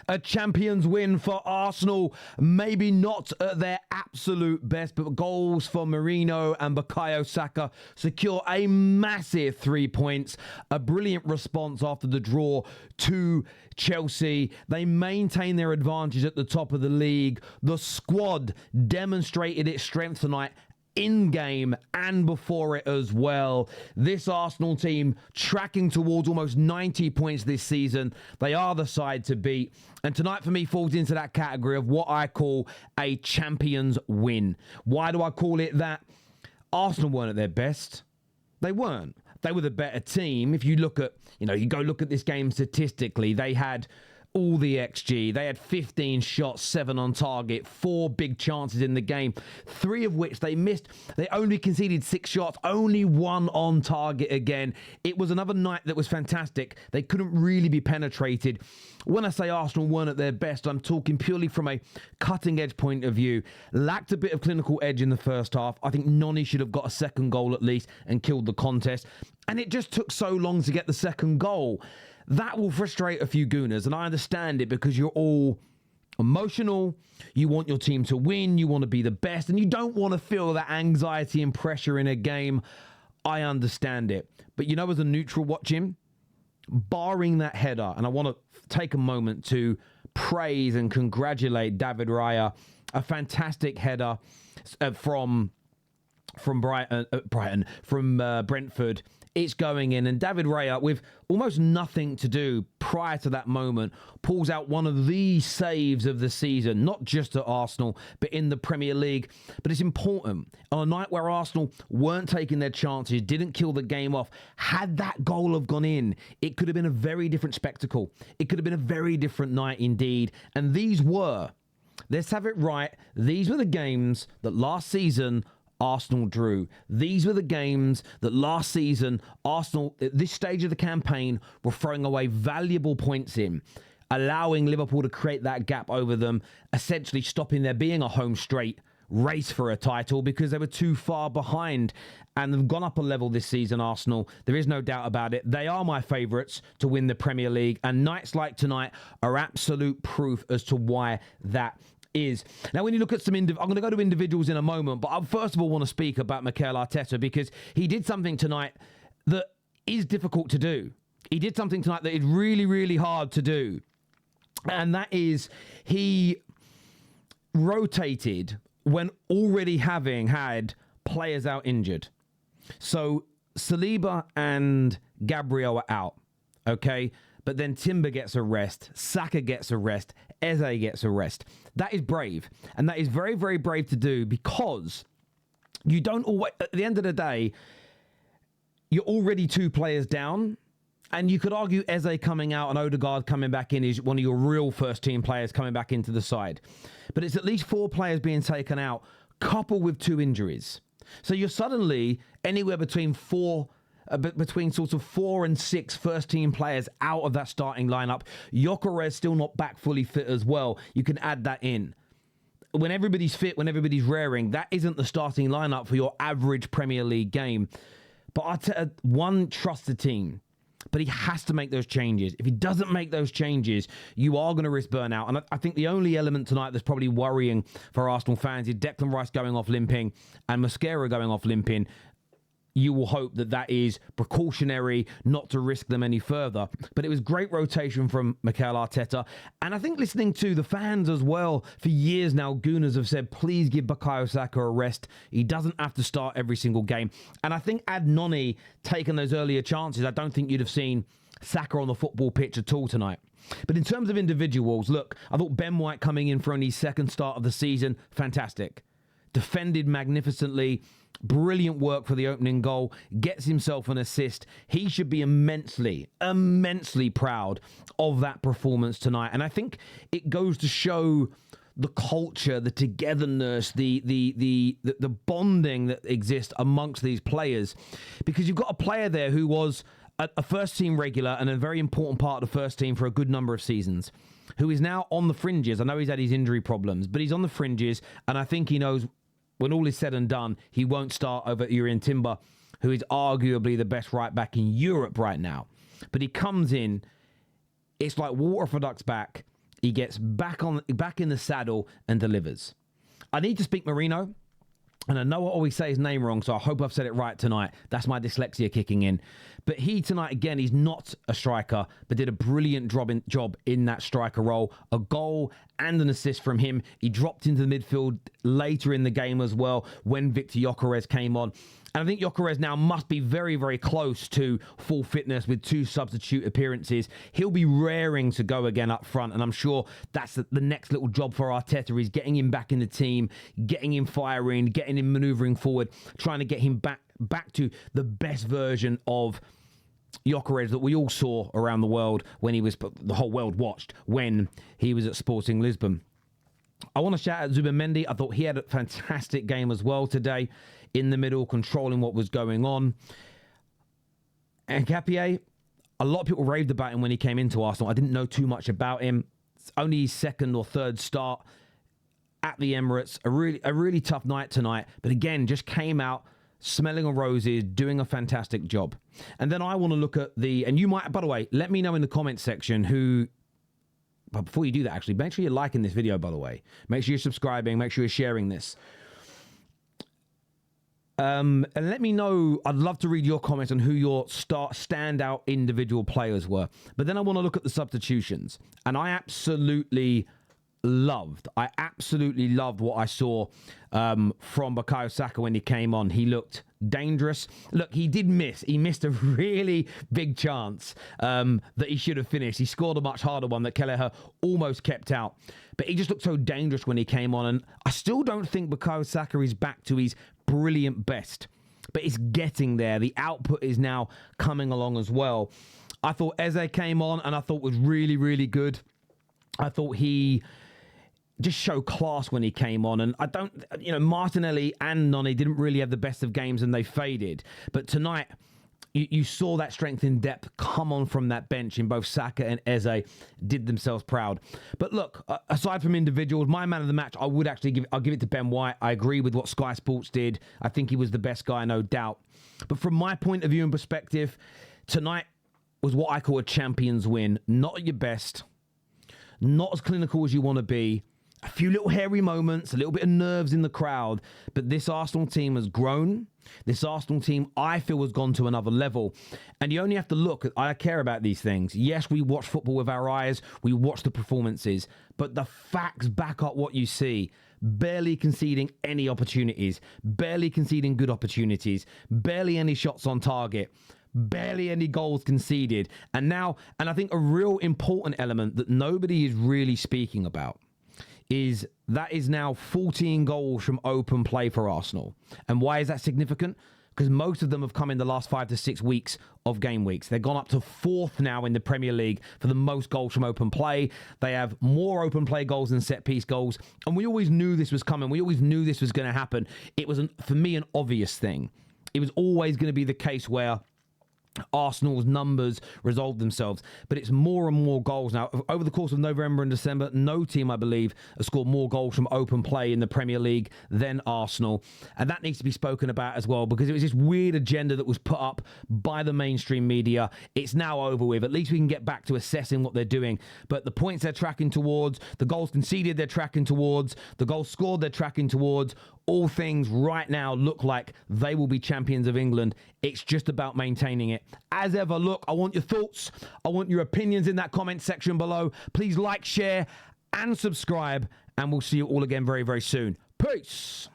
A champions win for Arsenal. Maybe not at their absolute best, but goals for Marino and Bukayo Saka secure a massive 3 points. A brilliant response after the draw to Chelsea. They maintain their advantage at the top of the league. The squad demonstrated its strength tonight, in game and before it as well. This Arsenal team tracking towards almost 90 points this season. They are the side to beat. And tonight for me falls into that category of what I call a champions win. Why do I call it that? Arsenal weren't at their best. They weren't. They were the better team. If you look at, you go look at this game statistically, they had all the XG. They had 15 shots, 7 on target, 4 big chances in the game, 3 of which they missed. They only conceded 6 shots, only 1 on target again. It was another night that was fantastic. They couldn't really be penetrated. When I say Arsenal weren't at their best, I'm talking purely from a cutting edge point of view. Lacked a bit of clinical edge in the first half. I think Noni should have got a second goal at least and killed the contest. And it just took so long to get the second goal. That will frustrate a few Gooners, and I understand it because you're all emotional. You want your team to win. You want to be the best, and you don't want to feel that anxiety and pressure in a game. I understand it. But as a neutral watching, barring that header, and I want to take a moment to praise and congratulate David Raya, a fantastic header from Brentford. It's going in, and David Raya, with almost nothing to do prior to that moment, pulls out one of the saves of the season, not just at Arsenal, but in the Premier League. But it's important. On a night where Arsenal weren't taking their chances, didn't kill the game off, had that goal have gone in, it could have been a very different spectacle. It could have been a very different night indeed. And let's have it right, these were the games that last season Arsenal drew. These were the games that last season Arsenal, at this stage of the campaign, were throwing away valuable points in, allowing Liverpool to create that gap over them, essentially stopping there being a home straight race for a title because they were too far behind. And they've gone up a level this season, Arsenal. There is no doubt about it. They are my favourites to win the Premier League, and nights like tonight are absolute proof as to why that is. Now, when you look at I'm going to go to individuals in a moment, but I first of all want to speak about Mikel Arteta because he did something tonight that is difficult to do. He did something tonight that is really, really hard to do. And that is he rotated when already having had players out injured. So Saliba and Gabriel are out, okay? But then Timber gets a rest, Saka gets a rest, Eze gets a rest. That is brave. And that is very, very brave to do because you don't always, at the end of the day, you're already 2 players down. And you could argue Eze coming out and Odegaard coming back in is one of your real first team players coming back into the side. But it's at least 4 players being taken out, coupled with 2 injuries. So you're suddenly anywhere between sort of 4 and 6 first team players out of that starting lineup. Gyökeres still not back fully fit as well. You can add that in. When everybody's fit, when everybody's raring, that isn't the starting lineup for your average Premier League game. But Arteta, one trusted team, but he has to make those changes. If he doesn't make those changes, you are going to risk burnout. And I think the only element tonight that's probably worrying for Arsenal fans is Declan Rice going off limping and Mosquera going off limping. You will hope that that is precautionary, not to risk them any further. But it was great rotation from Mikel Arteta. And I think listening to the fans as well, for years now, Gooners have said, please give Bukayo Saka a rest. He doesn't have to start every single game. And I think had Noni taken those earlier chances, I don't think you'd have seen Saka on the football pitch at all tonight. But in terms of individuals, look, I thought Ben White coming in for only his second start of the season, fantastic. Defended magnificently. Brilliant work for the opening goal. Gets himself an assist. He should be immensely proud of that performance tonight. And I think it goes to show the culture, the togetherness, the bonding that exists amongst these players. Because you've got a player there who was a first team regular and a very important part of the first team for a good number of seasons, who is now on the fringes. I know he's had his injury problems, but he's on the fringes, and I think he knows when all is said and done, he won't start over Ian Timber, who is arguably the best right back in Europe right now. But he comes in, it's like water for ducks back. he gets back in the saddle and delivers. I need to speak Marino, and I know I always say his name wrong, so I hope I've said it right tonight. That's my dyslexia kicking in. But he tonight, again, he's not a striker, but did a brilliant job in that striker role. A goal and an assist from him. He dropped into the midfield later in the game as well when Victor Gyökeres came on. And I think Gyökeres now must be very, very close to full fitness with 2 substitute appearances. He'll be raring to go again up front, and I'm sure that's the next little job for Arteta is getting him back in the team, getting him firing, getting him manoeuvring forward, trying to get him back to the best version of Gyökeres that we all saw around the world when the whole world watched when he was at Sporting Lisbon. I want to shout out Zubimendi. I thought he had a fantastic game as well today in the middle, controlling what was going on. And Capier, a lot of people raved about him when he came into Arsenal. I didn't know too much about him. It's only his second or third start at the Emirates. A really tough night tonight. But again, just came out smelling of roses, doing a fantastic job. And then I want to look at and you might, by the way, let me know in the comments section who... But before you do that, actually, make sure you're liking this video, by the way. Make sure you're subscribing. Make sure you're sharing this. And let me know. I'd love to read your comments on who your standout individual players were. But then I want to look at the substitutions. And I absolutely loved what I saw from Bukayo Saka when he came on. He looked dangerous. Look, he did miss. He missed a really big chance that he should have finished. He scored a much harder one that Kelleher almost kept out. But he just looked so dangerous when he came on. And I still don't think Bukayo Saka is back to his brilliant best. But it's getting there. The output is now coming along as well. I thought Eze came on and I thought was really, really good. I thought he just showed class when he came on. And I don't, Martinelli and Noni didn't really have the best of games and they faded. But tonight, you saw that strength in depth come on from that bench in both Saka and Eze did themselves proud. But look, aside from individuals, my man of the match, I'll give it to Ben White. I agree with what Sky Sports did. I think he was the best guy, no doubt. But from my point of view and perspective, tonight was what I call a champion's win. Not at your best, not as clinical as you want to be. A few little hairy moments, a little bit of nerves in the crowd, but this Arsenal team has grown. This Arsenal team, I feel, has gone to another level. And you only have to look. I care about these things. Yes, we watch football with our eyes. We watch the performances. But the facts back up what you see. Barely conceding any opportunities. Barely conceding good opportunities. Barely any shots on target. Barely any goals conceded. And I think a real important element that nobody is really speaking about is now 14 goals from open play for Arsenal. And why is that significant? Because most of them have come in the last 5 to 6 weeks of game weeks. They've gone up to 4th now in the Premier League for the most goals from open play. They have more open play goals than set-piece goals. And we always knew this was coming. We always knew this was going to happen. It was, for me, an obvious thing. It was always going to be the case where Arsenal's numbers resolve themselves, but it's more and more goals now. Over the course of November and December, no team, I believe, has scored more goals from open play in the Premier League than Arsenal, and that needs to be spoken about as well, because it was this weird agenda that was put up by the mainstream media. It's now over with. At least we can get back to assessing what they're doing, but the points they're tracking towards, the goals conceded they're tracking towards, the goals scored they're tracking towards, all things right now look like they will be champions of England. It's just about maintaining it. As ever, look, I want your thoughts. I want your opinions in that comment section below. Please like, share, and subscribe. And we'll see you all again very, very soon. Peace.